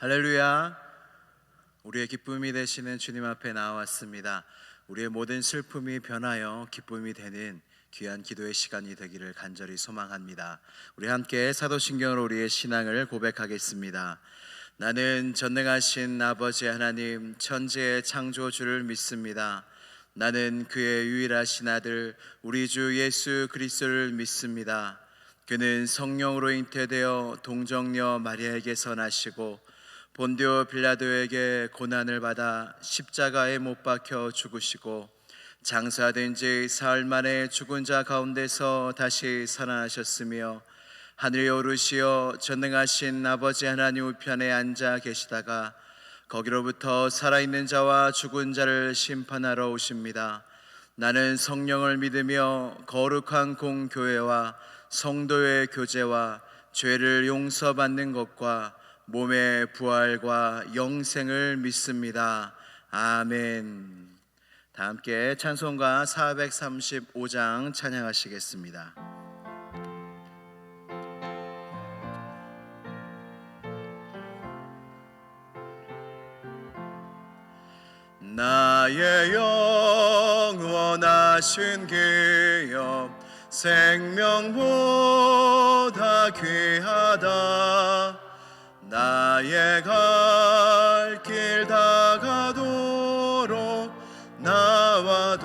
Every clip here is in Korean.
할렐루야. 우리의 기쁨이 되시는 주님 앞에 나왔습니다. 우리의 모든 슬픔이 변하여 기쁨이 되는 귀한 기도의 시간이 되기를 간절히 소망합니다. 우리 함께 사도신경으로 우리의 신앙을 고백하겠습니다. 나는 전능하신 아버지 하나님 천지의 창조주를 믿습니다. 나는 그의 유일하신 아들 우리 주 예수 그리스도를 믿습니다. 그는 성령으로 잉태되어 동정녀 마리아에게서 나시고 본디오 빌라도에게 고난을 받아 십자가에 못 박혀 죽으시고 장사된 지 사흘 만에 죽은 자 가운데서 다시 살아나셨으며 하늘에 오르시어 전능하신 아버지 하나님 우편에 앉아 계시다가 거기로부터 살아있는 자와 죽은 자를 심판하러 오십니다. 나는 성령을 믿으며 거룩한 공교회와 성도의 교제와 죄를 용서받는 것과 몸의 부활과 영생을 믿습니다. 아멘. 다 함께 찬송가 435장 찬양하시겠습니다. 나의 영원하신 기업 생명보다 귀하다. 나의 갈 길 다가도록 나와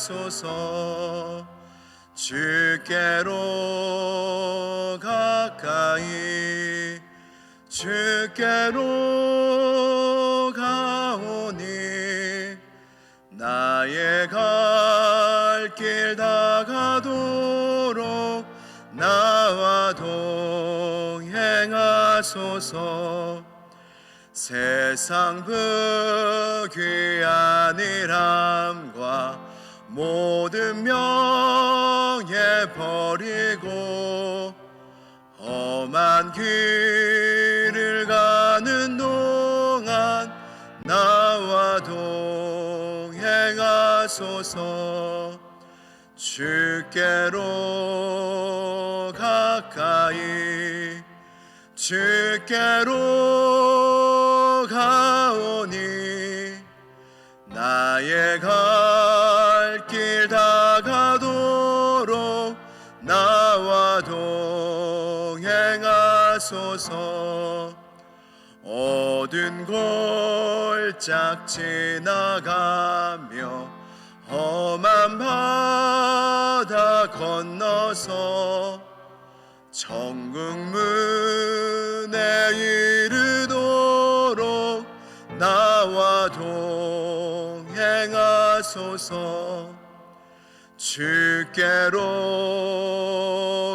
동행하소서. 주께로 가까이 주께로 가오니 나의 갈 길 다가도록 나와 동행하소서. 세상 부귀한 일함과 모든 명예 버리고 험한 길을 가는 동안 나와 동행하소서. 주께로 가까이 주께로 가오니 나의 갈 길 다가도록 나와 동행하소서. 어두운 골짝 지나가며 험한 바다 건너서 천국 문에 이르도록 나와 동행하소서. 주께로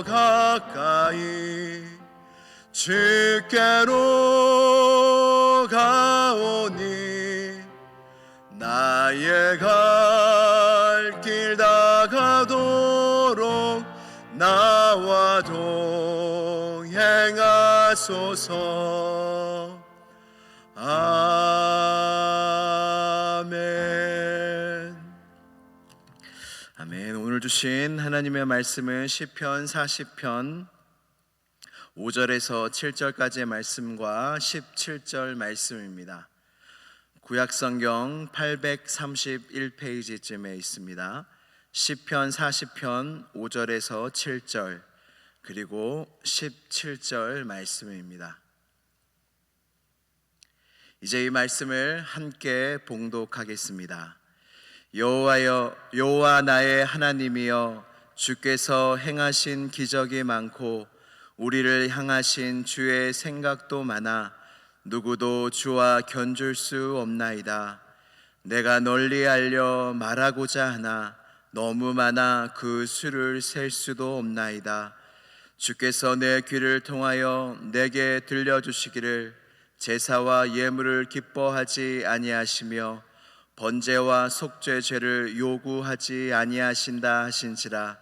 가까이 주께로 가오니 나의 갈 길 다가도록 나와 동행하소서. 아멘. 아멘. 오늘 주신 하나님의 말씀은 시편 40편 5절에서 7절까지의 말씀과 17절 말씀입니다. 구약성경 831페이지쯤에 있습니다. 시편 40편 5절에서 7절 그리고 17절 말씀입니다. 이제 이 말씀을 함께 봉독하겠습니다. 여호와여, 여호와 나의 하나님이여, 주께서 행하신 기적이 많고 우리를 향하신 주의 생각도 많아 누구도 주와 견줄 수 없나이다. 내가 널리 알려 말하고자 하나 너무 많아 그 수를 셀 수도 없나이다. 주께서 내 귀를 통하여 내게 들려주시기를 제사와 예물을 기뻐하지 아니하시며 번제와 속죄 죄를 요구하지 아니하신다 하신지라.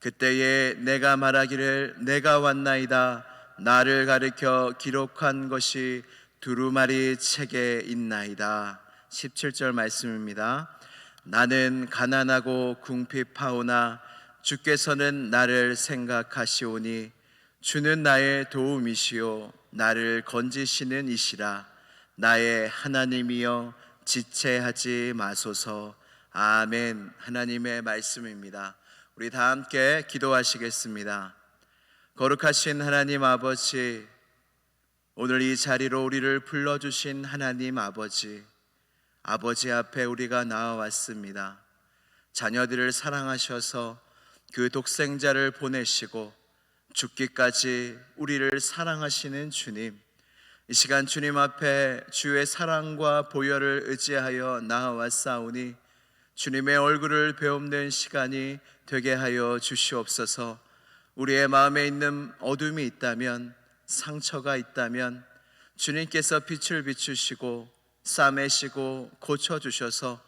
그때에 내가 말하기를 내가 왔나이다. 나를 가리켜 기록한 것이 두루마리 책에 있나이다. 17절 말씀입니다. 나는 가난하고 궁핍하오나 주께서는 나를 생각하시오니 주는 나의 도움이시오. 나를 건지시는 이시라. 나의 하나님이여 지체하지 마소서. 아멘. 하나님의 말씀입니다. 우리 다 함께 기도하시겠습니다. 거룩하신 하나님 아버지, 오늘 이 자리로 우리를 불러주신 하나님 아버지, 아버지 앞에 우리가 나와왔습니다. 자녀들을 사랑하셔서 그 독생자를 보내시고 죽기까지 우리를 사랑하시는 주님, 이 시간 주님 앞에 주의 사랑과 보혈을 의지하여 나아왔사오니 주님의 얼굴을 배움는 시간이 되게 하여 주시옵소서. 우리의 마음에 있는 어둠이 있다면, 상처가 있다면 주님께서 빛을 비추시고 싸매시고 고쳐주셔서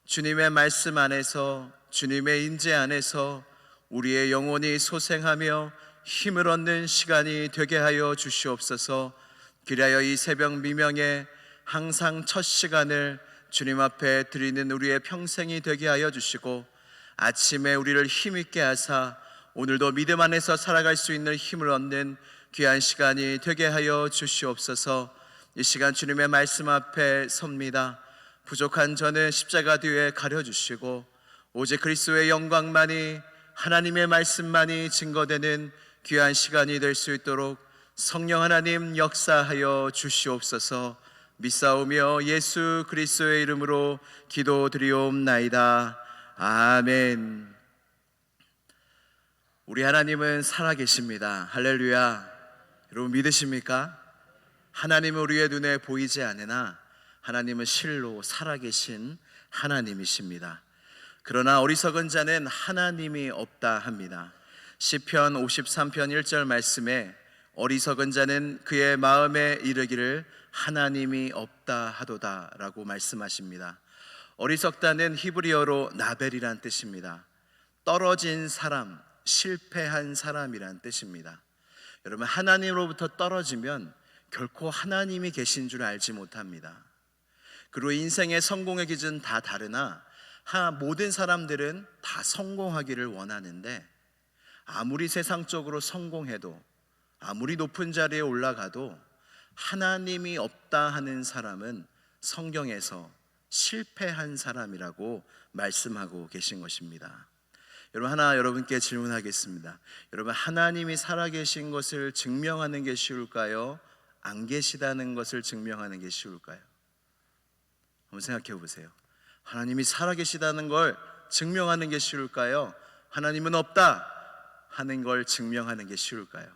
주님의 말씀 안에서, 주님의 인재 안에서 우리의 영혼이 소생하며 힘을 얻는 시간이 되게 하여 주시옵소서. 그리하여 이 새벽 미명에 항상 첫 시간을 주님 앞에 드리는 우리의 평생이 되게 하여 주시고, 아침에 우리를 힘있게 하사 오늘도 믿음 안에서 살아갈 수 있는 힘을 얻는 귀한 시간이 되게 하여 주시옵소서. 이 시간 주님의 말씀 앞에 섭니다. 부족한 저는 십자가 뒤에 가려주시고 오직 그리스도의 영광만이, 하나님의 말씀만이 증거되는 귀한 시간이 될 수 있도록 성령 하나님 역사하여 주시옵소서. 믿사오며 예수 그리스도의 이름으로 기도드리옵나이다. 아멘. 우리 하나님은 살아계십니다. 할렐루야. 여러분 믿으십니까? 하나님은 우리의 눈에 보이지 않으나 하나님은 실로 살아계신 하나님이십니다. 그러나 어리석은 자는 하나님이 없다 합니다. 시편 53편 1절 말씀에 어리석은 자는 그의 마음에 이르기를 하나님이 없다 하도다 라고 말씀하십니다. 어리석다는 히브리어로 나벨이란 뜻입니다. 떨어진 사람, 실패한 사람이란 뜻입니다. 여러분, 하나님으로부터 떨어지면 결코 하나님이 계신 줄 알지 못합니다. 그리고 인생의 성공의 기준 다 다르나 모든 사람들은 다 성공하기를 원하는데, 아무리 세상적으로 성공해도, 아무리 높은 자리에 올라가도 하나님이 없다 하는 사람은 성경에서 실패한 사람이라고 말씀하고 계신 것입니다. 여러분, 하나 여러분께 질문하겠습니다. 여러분, 하나님이 살아계신 것을 증명하는 게 쉬울까요? 안 계시다는 것을 증명하는 게 쉬울까요? 한번 생각해 보세요. 하나님이 살아계시다는 걸 증명하는 게 쉬울까요? 하나님은 없다 하는 걸 증명하는 게 쉬울까요?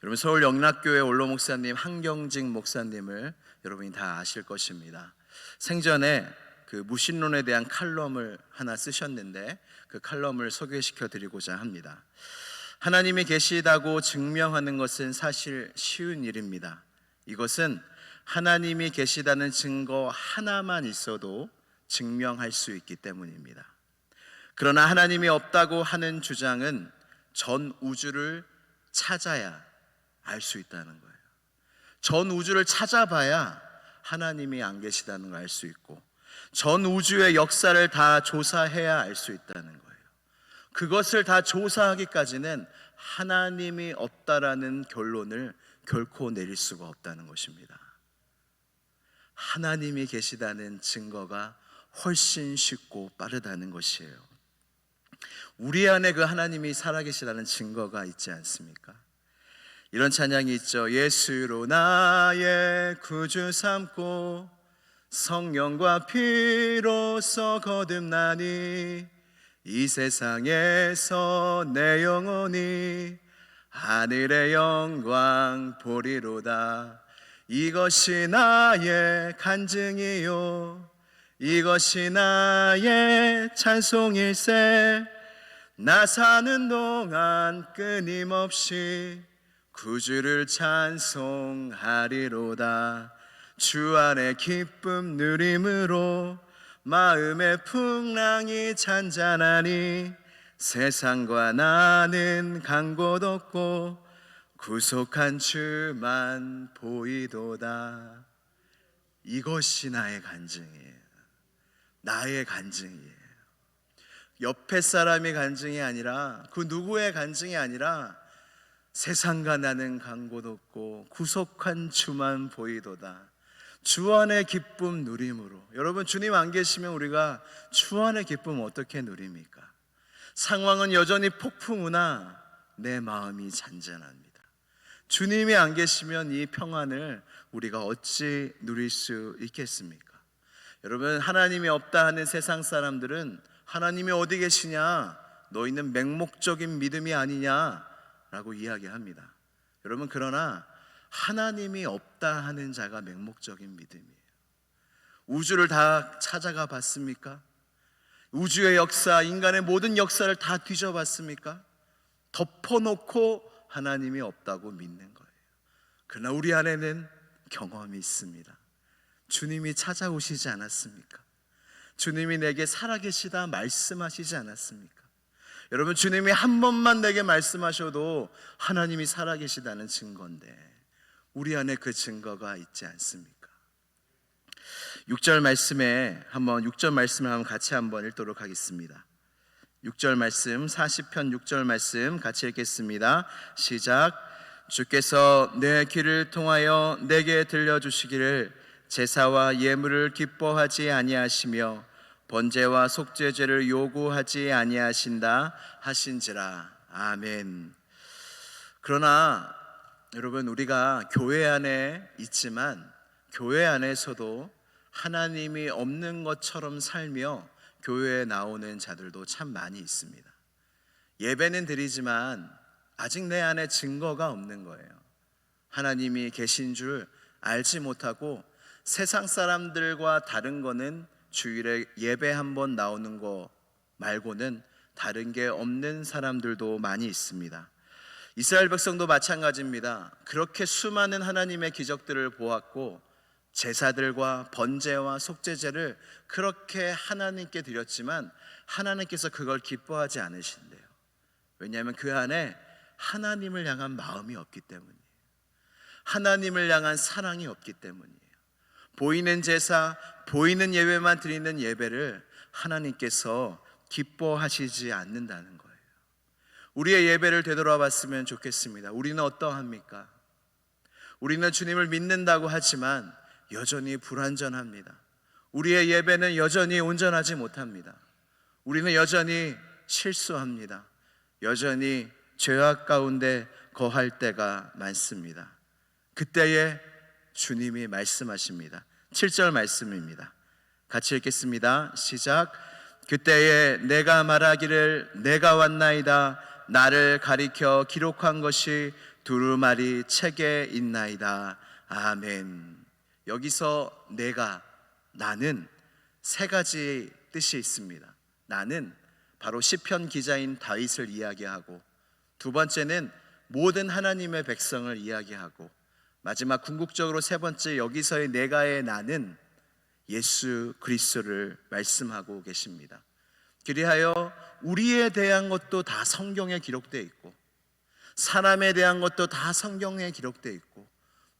여러분, 서울 영락교회 원로 목사님 한경직 목사님을 여러분이 다 아실 것입니다. 생전에 그 무신론에 대한 칼럼을 하나 쓰셨는데 그 칼럼을 소개시켜 드리고자 합니다. 하나님이 계시다고 증명하는 것은 사실 쉬운 일입니다. 이것은 하나님이 계시다는 증거 하나만 있어도 증명할 수 있기 때문입니다. 그러나 하나님이 없다고 하는 주장은 전 우주를 찾아야 알 수 있다는 거예요. 전 우주를 찾아봐야 하나님이 안 계시다는 걸 알 수 있고, 전 우주의 역사를 다 조사해야 알 수 있다는 거예요. 그것을 다 조사하기까지는 하나님이 없다라는 결론을 결코 내릴 수가 없다는 것입니다. 하나님이 계시다는 증거가 훨씬 쉽고 빠르다는 것이에요. 우리 안에 그 하나님이 살아계시다는 증거가 있지 않습니까? 이런 찬양이 있죠. 예수로 나의 구주 삼고 성령과 피로써 거듭나니 이 세상에서 내 영혼이 하늘의 영광 보리로다. 이것이 나의 간증이요, 이것이 나의 찬송일세. 나 사는 동안 끊임없이 구주를 찬송하리로다. 주 안에 기쁨 누림으로 마음의 풍랑이 잔잔하니 세상과 나는 간 곳 없고 구속한 주만 보이도다. 이것이 나의 간증이에요. 나의 간증이에요. 옆에 사람의 간증이 아니라, 그 누구의 간증이 아니라 세상과 나는 간 곳 없고 구속한 주만 보이도다. 주 안의 기쁨 누림으로. 여러분, 주님 안 계시면 우리가 주 안의 기쁨 어떻게 누립니까? 상황은 여전히 폭풍우나 내 마음이 잔잔합니다. 주님이 안 계시면 이 평안을 우리가 어찌 누릴 수 있겠습니까? 여러분, 하나님이 없다 하는 세상 사람들은 하나님이 어디 계시냐, 너희는 맹목적인 믿음이 아니냐라고 이야기합니다. 여러분, 그러나 하나님이 없다 하는 자가 맹목적인 믿음이에요. 우주를 다 찾아가 봤습니까? 우주의 역사, 인간의 모든 역사를 다 뒤져봤습니까? 덮어놓고 하나님이 없다고 믿는 거예요. 그러나 우리 안에는 경험이 있습니다. 주님이 찾아오시지 않았습니까? 주님이 내게 살아계시다 말씀하시지 않았습니까? 여러분, 주님이 한 번만 내게 말씀하셔도 하나님이 살아계시다는 증거인데 우리 안에 그 증거가 있지 않습니까? 6절 말씀을 한번 같이 한번 읽도록 하겠습니다. 6절 말씀, 40편 6절 말씀 같이 읽겠습니다. 시작. 주께서 내 귀를 통하여 내게 들려주시기를 제사와 예물을 기뻐하지 아니하시며 번제와 속죄제를 요구하지 아니하신다 하신지라. 아멘. 그러나 여러분, 우리가 교회 안에 있지만 교회 안에서도 하나님이 없는 것처럼 살며 교회에 나오는 자들도 참 많이 있습니다. 예배는 드리지만 아직 내 안에 증거가 없는 거예요. 하나님이 계신 줄 알지 못하고 세상 사람들과 다른 거는 주일에 예배 한번 나오는 거 말고는 다른 게 없는 사람들도 많이 있습니다. 이스라엘 백성도 마찬가지입니다. 그렇게 수많은 하나님의 기적들을 보았고 제사들과 번제와 속죄제를 그렇게 하나님께 드렸지만 하나님께서 그걸 기뻐하지 않으신대요. 왜냐하면 그 안에 하나님을 향한 마음이 없기 때문이에요. 하나님을 향한 사랑이 없기 때문이에요. 보이는 제사, 보이는 예배만 드리는 예배를 하나님께서 기뻐하시지 않는다는 거예요. 우리의 예배를 되돌아봤으면 좋겠습니다. 우리는 어떠합니까? 우리는 주님을 믿는다고 하지만 여전히 불완전합니다. 우리의 예배는 여전히 온전하지 못합니다. 우리는 여전히 실수합니다. 여전히 죄악 가운데 거할 때가 많습니다. 그때에 주님이 말씀하십니다. 7절 말씀입니다. 같이 읽겠습니다. 시작. 그때에 내가 말하기를 내가 왔나이다. 나를 가리켜 기록한 것이 두루마리 책에 있나이다. 아멘. 여기서 나는 세 가지 뜻이 있습니다. 나는 바로 시편 기자인 다윗을 이야기하고, 두 번째는 모든 하나님의 백성을 이야기하고, 마지막 궁극적으로 세 번째 여기서의 내가의 나는 예수 그리스도를 말씀하고 계십니다. 그리하여 우리에 대한 것도 다 성경에 기록되어 있고 사람에 대한 것도 다 성경에 기록되어 있고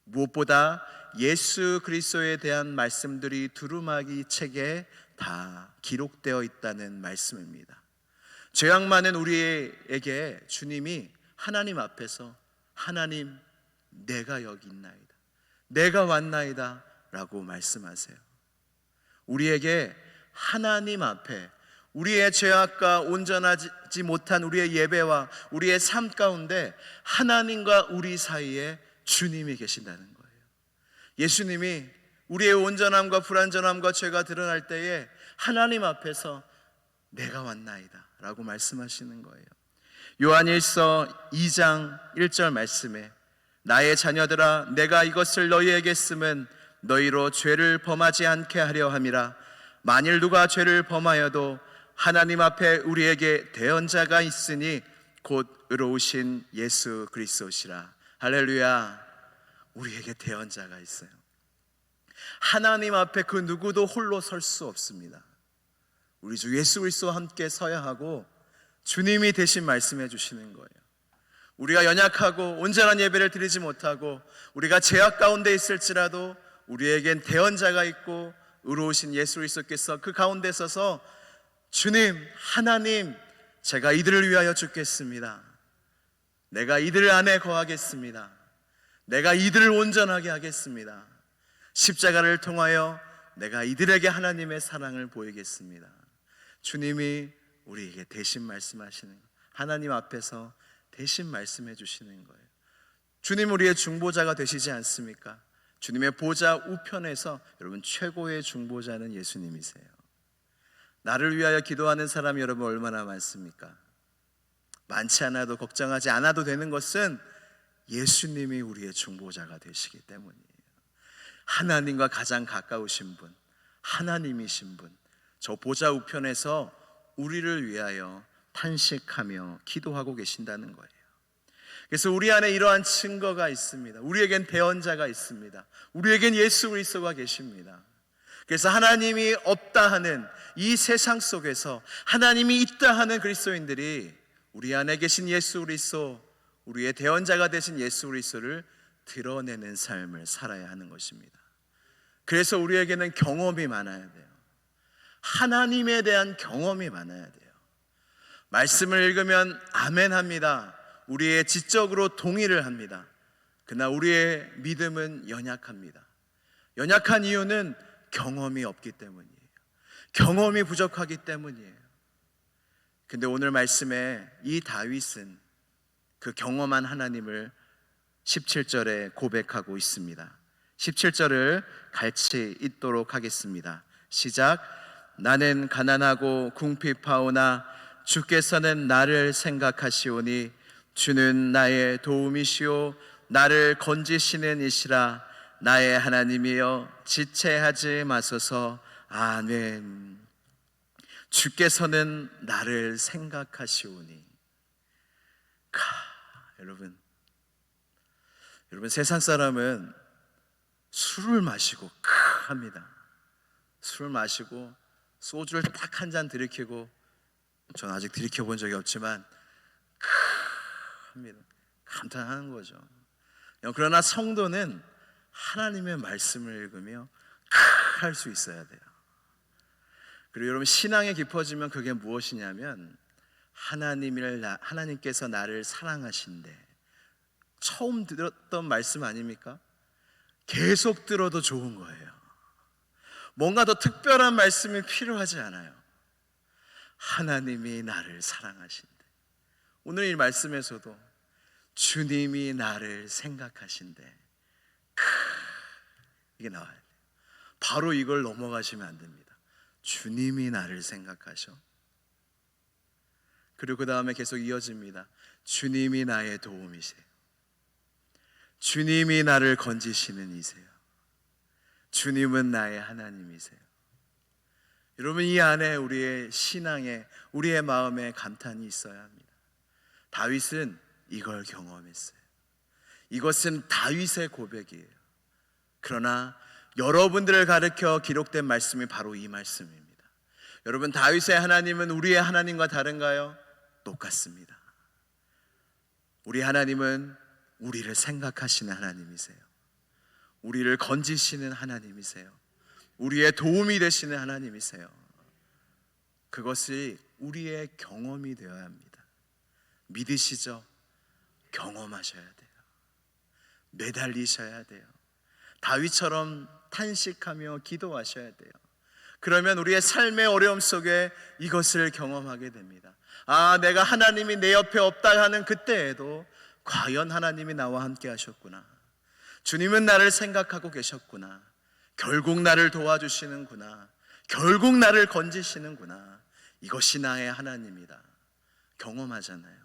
무엇보다 예수 그리스도에 대한 말씀들이 두루마기 책에 다 기록되어 있다는 말씀입니다. 죄악 많은 우리에게 주님이 하나님 앞에서 하나님 내가 여기 있나이다, 내가 왔나이다 라고 말씀하세요. 우리에게 하나님 앞에 우리의 죄악과 온전하지 못한 우리의 예배와 우리의 삶 가운데 하나님과 우리 사이에 주님이 계신다는 거예요. 예수님이 우리의 온전함과 불완전함과 죄가 드러날 때에 하나님 앞에서 내가 왔나이다 라고 말씀하시는 거예요. 요한일서 2장 1절 말씀에 나의 자녀들아 내가 이것을 너희에게 쓰면 너희로 죄를 범하지 않게 하려 함이라. 만일 누가 죄를 범하여도 하나님 앞에 우리에게 대언자가 있으니 곧 의로우신 예수 그리스도시라. 할렐루야. 우리에게 대언자가 있어요. 하나님 앞에 그 누구도 홀로 설 수 없습니다. 우리 주 예수 그리스도와 함께 서야 하고 주님이 대신 말씀해 주시는 거예요. 우리가 연약하고 온전한 예배를 드리지 못하고 우리가 죄악 가운데 있을지라도 우리에겐 대언자가 있고 의로우신 예수 그리스도께서 그 가운데 서서 주님, 하나님, 제가 이들을 위하여 죽겠습니다. 내가 이들 안에 거하겠습니다. 내가 이들을 온전하게 하겠습니다. 십자가를 통하여 내가 이들에게 하나님의 사랑을 보이겠습니다. 주님이 우리에게 대신 말씀하시는 거예요. 하나님 앞에서 대신 말씀해 주시는 거예요. 주님 우리의 중보자가 되시지 않습니까? 주님의 보좌 우편에서 여러분 최고의 중보자는 예수님이세요. 나를 위하여 기도하는 사람이 여러분 얼마나 많습니까? 많지 않아도 걱정하지 않아도 되는 것은 예수님이 우리의 중보자가 되시기 때문이에요. 하나님과 가장 가까우신 분, 하나님이신 분, 저 보좌 우편에서 우리를 위하여 탄식하며 기도하고 계신다는 거예요. 그래서 우리 안에 이러한 증거가 있습니다. 우리에겐 대언자가 있습니다. 우리에겐 예수 그리스도가 계십니다. 그래서 하나님이 없다 하는 이 세상 속에서 하나님이 있다 하는 그리스도인들이 우리 안에 계신 예수 그리스도, 우리의 대언자가 되신 예수 그리스도를 드러내는 삶을 살아야 하는 것입니다. 그래서 우리에게는 경험이 많아야 돼요. 하나님에 대한 경험이 많아야 돼요. 말씀을 읽으면 아멘 합니다. 우리의 지적으로 동의를 합니다. 그러나 우리의 믿음은 연약합니다. 연약한 이유는 경험이 없기 때문이에요. 경험이 부족하기 때문이에요. 근데 오늘 말씀에 이 다윗은 그 경험한 하나님을 17절에 고백하고 있습니다. 17절을 같이 읽도록 하겠습니다. 시작. 나는 가난하고 궁핍하오나 주께서는 나를 생각하시오니 주는 나의 도움이시오 나를 건지시는 이시라. 나의 하나님이여 지체하지 마소서. 아멘. 주께서는 나를 생각하시오니. 여러분 세상 사람은 술을 마시고 합니다. 술을 마시고 소주를 딱 한 잔 들이키고, 전 아직 들이켜본 적이 없지만 합니다. 감탄하는 거죠. 그러나 성도는 하나님의 말씀을 읽으며 할 수 있어야 돼요. 그리고 여러분 신앙이 깊어지면 그게 무엇이냐면 하나님께서 나를 사랑하신대. 처음 들었던 말씀 아닙니까? 계속 들어도 좋은 거예요. 뭔가 더 특별한 말씀이 필요하지 않아요. 하나님이 나를 사랑하신대. 오늘 이 말씀에서도 주님이 나를 생각하신대. 이게 나와야 돼요. 바로 이걸 넘어가시면 안 됩니다. 주님이 나를 생각하셔. 그리고 그 다음에 계속 이어집니다. 주님이 나의 도움이세요. 주님이 나를 건지시는 이세요. 주님은 나의 하나님이세요. 여러분 이 안에 우리의 신앙에, 우리의 마음에 감탄이 있어야 합니다. 다윗은 이걸 경험했어요. 이것은 다윗의 고백이에요. 그러나 여러분들을 가르쳐 기록된 말씀이 바로 이 말씀입니다. 여러분 다윗의 하나님은 우리의 하나님과 다른가요? 똑같습니다. 우리 하나님은 우리를 생각하시는 하나님이세요. 우리를 건지시는 하나님이세요. 우리의 도움이 되시는 하나님이세요. 그것이 우리의 경험이 되어야 합니다. 믿으시죠? 경험하셔야 돼요. 매달리셔야 돼요. 다윗처럼 탄식하며 기도하셔야 돼요. 그러면 우리의 삶의 어려움 속에 이것을 경험하게 됩니다. 아, 내가 하나님이 내 옆에 없다 하는 그때에도 과연 하나님이 나와 함께 하셨구나. 주님은 나를 생각하고 계셨구나. 결국 나를 도와주시는구나. 결국 나를 건지시는구나. 이것이 나의 하나님이다. 경험하잖아요.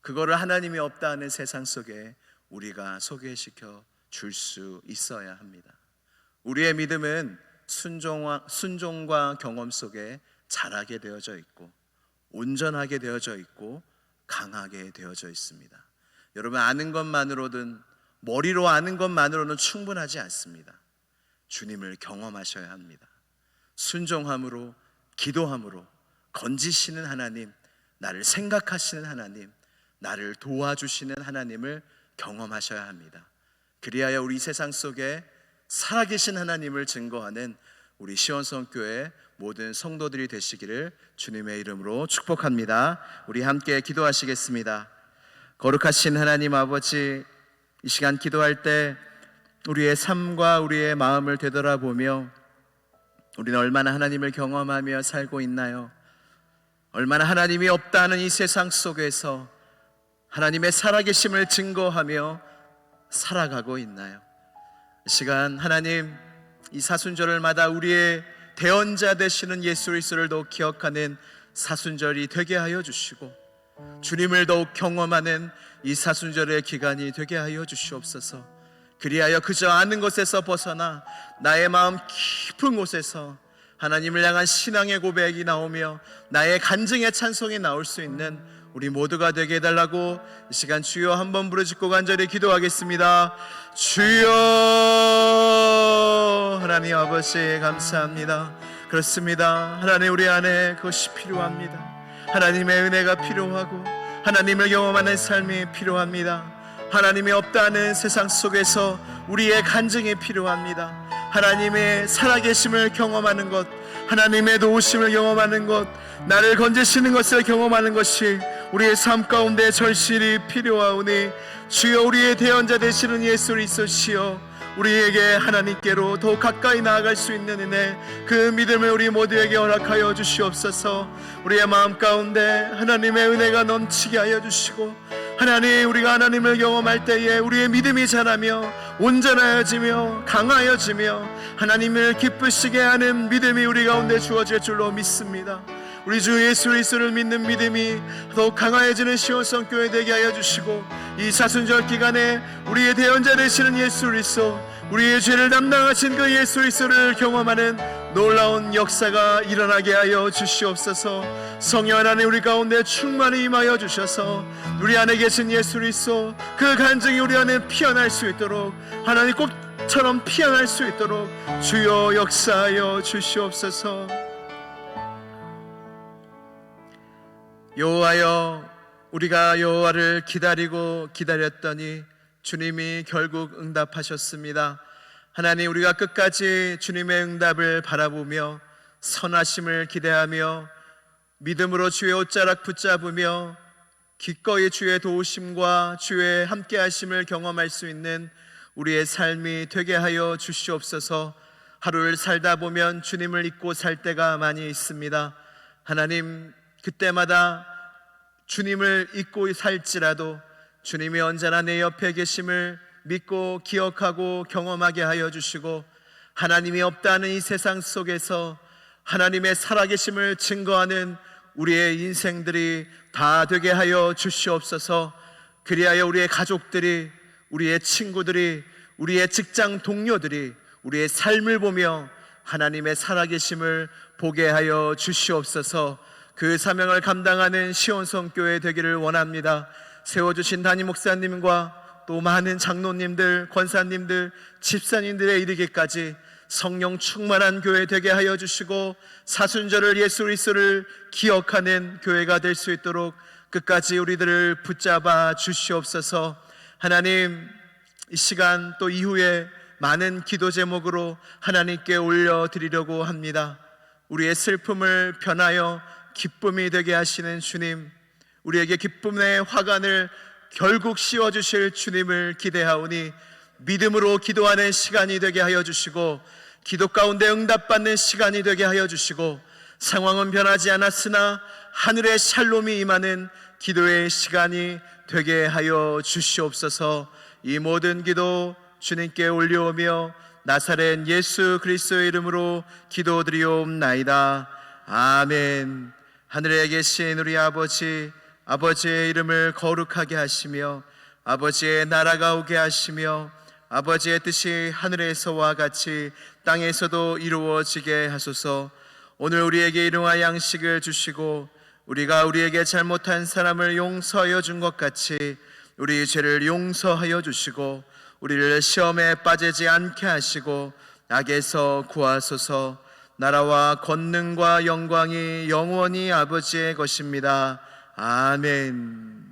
그거를 하나님이 없다 하는 세상 속에 우리가 소개시켜 줄 수 있어야 합니다. 우리의 믿음은 순종과 경험 속에 자라게 되어져 있고 온전하게 되어져 있고 강하게 되어져 있습니다. 여러분 아는 것만으로든 머리로 아는 것만으로는 충분하지 않습니다. 주님을 경험하셔야 합니다. 순종함으로 기도함으로 건지시는 하나님, 나를 생각하시는 하나님, 나를 도와주시는 하나님을 경험하셔야 합니다. 그리하여 우리 세상 속에 살아계신 하나님을 증거하는 우리 시원성교회 모든 성도들이 되시기를 주님의 이름으로 축복합니다. 우리 함께 기도하시겠습니다. 거룩하신 하나님 아버지, 이 시간 기도할 때 우리의 삶과 우리의 마음을 되돌아보며 우리는 얼마나 하나님을 경험하며 살고 있나요? 얼마나 하나님이 없다는 이 세상 속에서 하나님의 살아계심을 증거하며 살아가고 있나요? 이 시간 하나님, 이 사순절을마다 우리의 대언자 되시는 예수 그리스도를 더욱 기억하는 사순절이 되게 하여 주시고, 주님을 더욱 경험하는 이 사순절의 기간이 되게 하여 주시옵소서. 그리하여 그저 아는 것에서 벗어나 나의 마음 깊은 곳에서 하나님을 향한 신앙의 고백이 나오며 나의 간증의 찬송이 나올 수 있는 우리 모두가 되게 해달라고 이 시간 주여 한번 부르짖고 간절히 기도하겠습니다. 주여. 하나님 아버지 감사합니다. 그렇습니다. 하나님, 우리 안에 그것이 필요합니다. 하나님의 은혜가 필요하고 하나님을 경험하는 삶이 필요합니다. 하나님이 없다는 세상 속에서 우리의 간증이 필요합니다. 하나님의 살아계심을 경험하는 것, 하나님의 도우심을 경험하는 것, 나를 건지시는 것을 경험하는 것이 우리의 삶 가운데 절실히 필요하오니, 주여 우리의 대언자 되시는 예수 그리스도시여, 우리에게 하나님께로 더 가까이 나아갈 수 있는 은혜, 그 믿음을 우리 모두에게 허락하여 주시옵소서. 우리의 마음 가운데 하나님의 은혜가 넘치게 하여 주시고, 하나님, 우리가 하나님을 경험할 때에 우리의 믿음이 자라며 온전하여지며 강하여지며 하나님을 기쁘시게 하는 믿음이 우리 가운데 주어질 줄로 믿습니다. 우리 주 예수 그리스도를 믿는 믿음이 더욱 강화해지는 시온성 교회 되게 하여 주시고, 이 사순절 기간에 우리의 대언자 되시는 예수 그리스도, 우리의 죄를 담당하신 그 예수 그리스도를 경험하는 놀라운 역사가 일어나게 하여 주시옵소서. 성령 하나님, 우리 가운데 충만히 임하여 주셔서 우리 안에 계신 예수 그리스도 그 간증이 우리 안에 피어날 수 있도록, 하나님 꽃처럼 피어날 수 있도록 주여 역사하여 주시옵소서. 여호와여, 우리가 여호와를 기다리고 기다렸더니 주님이 결국 응답하셨습니다. 하나님, 우리가 끝까지 주님의 응답을 바라보며 선하심을 기대하며 믿음으로 주의 옷자락 붙잡으며 기꺼이 주의 도우심과 주의 함께하심을 경험할 수 있는 우리의 삶이 되게 하여 주시옵소서. 하루를 살다 보면 주님을 잊고 살 때가 많이 있습니다. 하나님, 그때마다 주님을 잊고 살지라도 주님이 언제나 내 옆에 계심을 믿고 기억하고 경험하게 하여 주시고, 하나님이 없다는 이 세상 속에서 하나님의 살아계심을 증거하는 우리의 인생들이 다 되게 하여 주시옵소서. 그리하여 우리의 가족들이, 우리의 친구들이, 우리의 직장 동료들이 우리의 삶을 보며 하나님의 살아계심을 보게 하여 주시옵소서. 그 사명을 감당하는 시온성 교회 되기를 원합니다. 세워주신 담임 목사님과 또 많은 장로님들, 권사님들, 집사님들에 이르기까지 성령 충만한 교회 되게 하여 주시고, 사순절을 예수 그리스도를 기억하는 교회가 될 수 있도록 끝까지 우리들을 붙잡아 주시옵소서. 하나님, 이 시간 또 이후에 많은 기도 제목으로 하나님께 올려드리려고 합니다. 우리의 슬픔을 변하여 기쁨이 되게 하시는 주님, 우리에게 기쁨의 화관을 결국 씌워주실 주님을 기대하오니 믿음으로 기도하는 시간이 되게 하여 주시고, 기도 가운데 응답받는 시간이 되게 하여 주시고, 상황은 변하지 않았으나 하늘의 샬롬이 임하는 기도의 시간이 되게 하여 주시옵소서. 이 모든 기도 주님께 올려오며 나사렛 예수 그리스도의 이름으로 기도드리옵나이다. 아멘. 하늘에 계신 우리 아버지, 아버지의 이름을 거룩하게 하시며 아버지의 나라가 오게 하시며 아버지의 뜻이 하늘에서와 같이 땅에서도 이루어지게 하소서. 오늘 우리에게 일용할 양식을 주시고, 우리가 우리에게 잘못한 사람을 용서하여 준 것 같이 우리 죄를 용서하여 주시고, 우리를 시험에 빠지지 않게 하시고 악에서 구하소서. 나라와 권능과 영광이 영원히 아버지의 것입니다. 아멘.